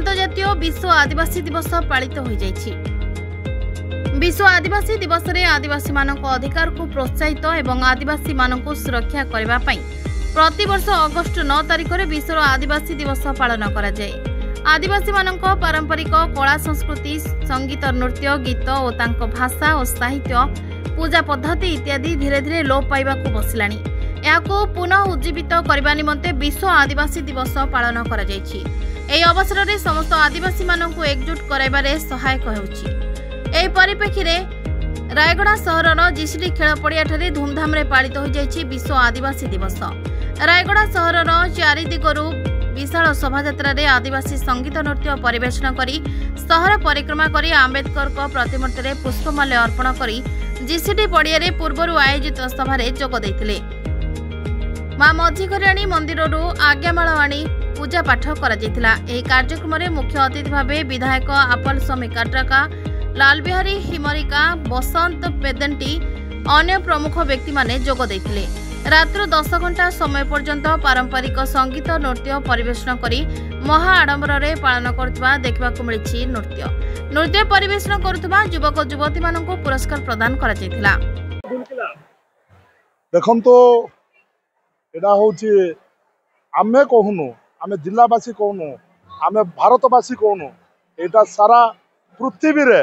अंतर्जातीय विश्व आदिवासी दिवस पालित हो जाइछि। विश्व आदिवासी दिवस रे आदिवासी मानक अधिकार को प्रोत्साहित एवं आदिवासी मानक सुरक्षा करबा पई प्रति वर्ष अगस्त 9 तारिख रे विश्व आदिवासी दिवस पालन करा जाए। आदिवासी मानक पारंपरिक कला संस्कृति संगीत नृत्य गीत और तांको भाषा और साहित्य पूजा पद्धति इत्यादि धीरे धीरे लोप पाइबा को बसिलानी। याको पुनः उज्जीवित करबा निमंते विश्व आदिवासी दिवस पालन करा जाइछि। एही अवसर रे समस्त आदिवासी मानक एकजुट कराइबारे सहायक होउछि। एही परिप्रेक्षी रे रायगड़ा सहरर जिसिडी खेल पड़िया ठारे धूमधाम रे पालित हो जाइछि विश्व आदिवासी दिवस। रायगड़ा सहरर चारि दिगरु विशाल शोभायात्रा रे आदिवासी संगीत नृत्य परिवेषण करी सहर परिक्रमा करी आंबेडकर को प्रतिमूर्ति रे पुष्पमाल्य अर्पण करी जिसिडी पड़िया रे पूर्वरु आयोजित सभा रे जोग दैथिले। मां मझीघराणी मंदिररु आज्ञामाल आनी पूजा पाठ करा जायतिला। एही कार्यक्रम रे मुख्य अतिथि भाबे विधायक आपल स्वामी काट्राका, लाल बिहारी हिमरिका, बसंत पेदेंटी अन्य प्रमुख व्यक्ति माने जोग दैथिले। रात्र 10 घंटा समय पर्यंत पारंपरिक संगीत नृत्य परिवेषण करी महा आडंबर रे पालन करथबा देखबाकू मिलिछि। नृत्य परिवेषण करथबा युवक युवती माननको पुरस्कार प्रदान करा जायतिला। देखम तो एडा होची आमे कहूनु, आमे जिलावासी कहूनु, आमे भारतवासी कहूनु, एटा सारा पृथ्वी रे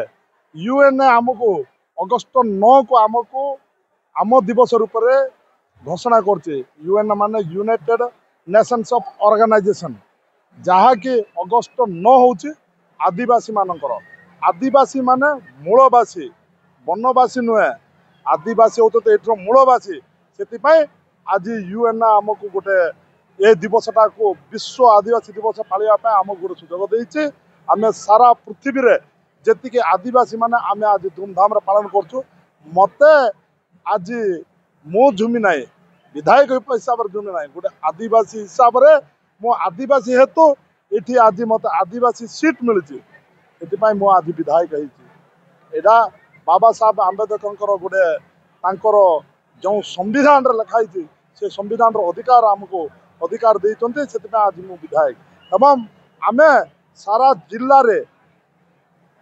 यूएन आमको अगस्त 9 को आमको आम दिवस रूप रे घोषणा करছে। यूएन माने यूनाइटेड नेशंस ऑफ ऑर्गेनाइजेशन, जहा कि अगस्त 9 होची आदिवासी मानकर। आदिवासी माने मूलवासी, वनवासी नुहे। आदिवासी होते तो एठर मूलवासी। सेतिपाई आज यूएन आमको गोटे ए दिवसटा को विश्व आदिवासी दिवस पालिया पे आमको गोटे सुजोग देइछि। आमे सारा पृथ्वी रे जेतिके आदिवासी माने आमे आज धूमधाम रे पालन करछु। मते आज मो झुमी नाई, विधायक हिसाब से झुमी नाई, गोटे आदिवासी हिसाब से मो आदिवासी हेतु ये आज मत आदिवासी सीट मिली। मो आज विधायक एटा बाबा साहब आंबेडकर गोटे जो संविधान लिखाई से संविधान अधिकार आमको अधिकार देते से आज मु विधायक। एवं आमे सारा जिल्ला रे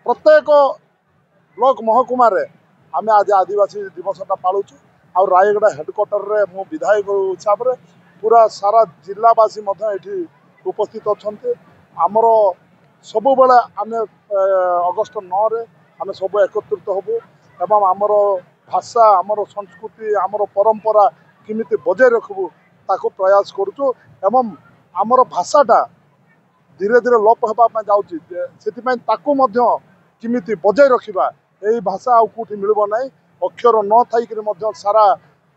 प्रत्येक ब्लॉक महकुमा रे आमे आज आदिवासी दिवसटा पालुचु। आ रायगड़ा हेडक्वार्टर रे मो विधायक हिसाब से पूरा सारा जिलावासी ये उपस्थित अच्छा। आमर सब बेले आम अगस्त 9 रे आम सब एकत्रित हबू एवं आमर भाषा, आमर संस्कृति, आमर परंपरा किमिति बजाय रखबू ताको प्रयास करूचु। एवं आमर भाषाटा धीरे धीरे लोप होगा जाऊँगी, से ताकू मध्य किमिति बजाय रखिबा। यही भाषा आउ कोठी मिलबो नाही। अक्षर न थाइक सारा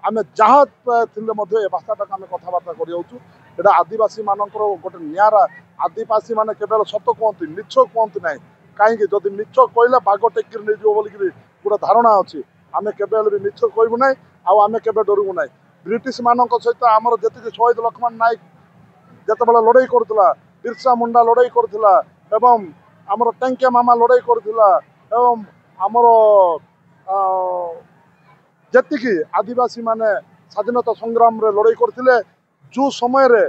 आम जहाँ थिले भाषाटा आम कथबार्ता कर आदिवासी मानकर गोटे नियारा। आदिवासी माने केवल सत कहते, मिछ कहते ना। कहीं जदि मिछ कहले बाग टेक नहीं बोलिक गोटे धारणा अच्छी। आम केवल भी मिछ कहबू ना, आम केवे डरबू ना। ब्रिटिश मानक सहित आमर जी शहीद लक्ष्मण नायक जिते लड़ाई करुला, बिरसा मुंडा लड़ाई करुला, एवं आमर टेंके मामा लड़ाई करुला, एवं आमर जी आदिवासी माने स्वाधीनता संग्राम रे लड़ाई करथिले। जो समय रे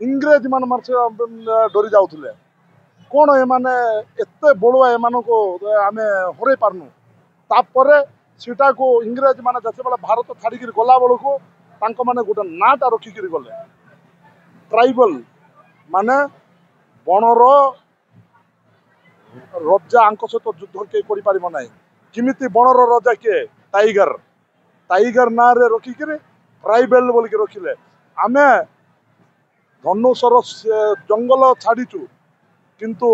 इंग्रेज मान डरी जाउथिले। कौन ए माने एते बड़ुआ एमान को आमे हरई पारनु। तापरे सीटा को इंग्रेज माने जसे बेला भारत छाड़ी गला बेलू तांको माने गोटे नाटा रखिक गले। ट्राइबल माने बणर रजा आंक सहित युद्ध के करि पारिबो नाही। किमिति बणर रजा के टाइगर, टाइगर ना रे रखिक ट्राइबल बोल के रखिले। आमे धनुषर जंगल छाड़ीचु किंतु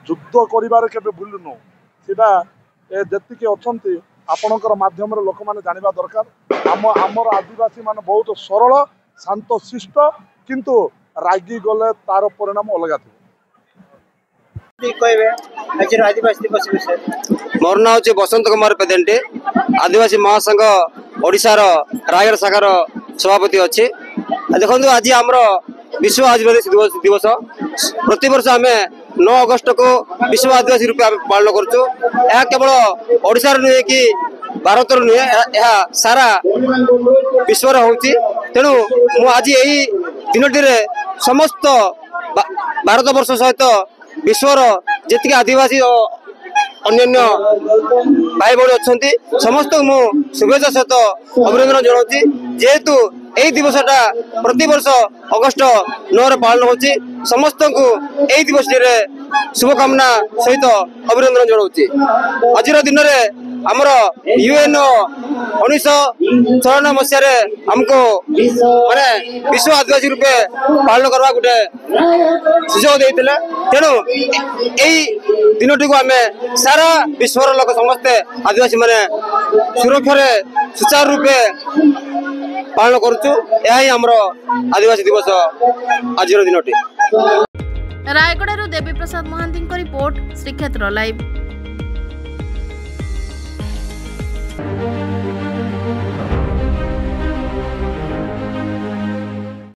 युद्ध करिबार केबे भूलुनु। सेटा ए जतिके अछंती आपणकर माध्यम रे लोक माने जानिबा दरकार। आमर आदिवासी माने बहुत सरल शांत शिष्ट, किंतु रागी गले तार परिणाम अलग थी। मोर ना हूँ बसंत कुमार पेदेंटी, आदिवासी महासंघ ओडिशार रायगढ़ शाखार सभापति अच्छे। देखो आज आमर विश्व आदिवासी दिवस प्रति वर्ष आम 9 अगस्त को विश्व आदिवासी रूप पालन करूँ। यह केवल ओडिशार नुहे कि भारत नुहे, यह सारा विश्व होती। तेणु मु आज यही दिनटी समस्त भारत वर्ष सहित विश्वर जी आदिवासी अन्य भाई भाई अच्छा समस्त मु शुभेच्छा सहित अभिनंदन जनाऊँगी जेहेतु यही दिवसटा प्रति वर्ष अगस्ट 9 पालन होची समस्त को यही दिवस शुभकामना सहित अभिनंदन जनाऊँगी आज दिन में आमर यूएन 1994 मसीह हमको माने विश्व आदिवासी रूपे पालन करवा गोटे सुजोग देते तेणु यही दिनटी को आम सारा विश्वर लोक समस्ते आदिवासी माने सुरक्षा सुचारू रूपे पालन करुचु यही आमर आदिवासी दिवस आज दिनटी। रायगढ़ देवी प्रसाद महांती रिपोर्ट श्रीक्षेत्र लाइव।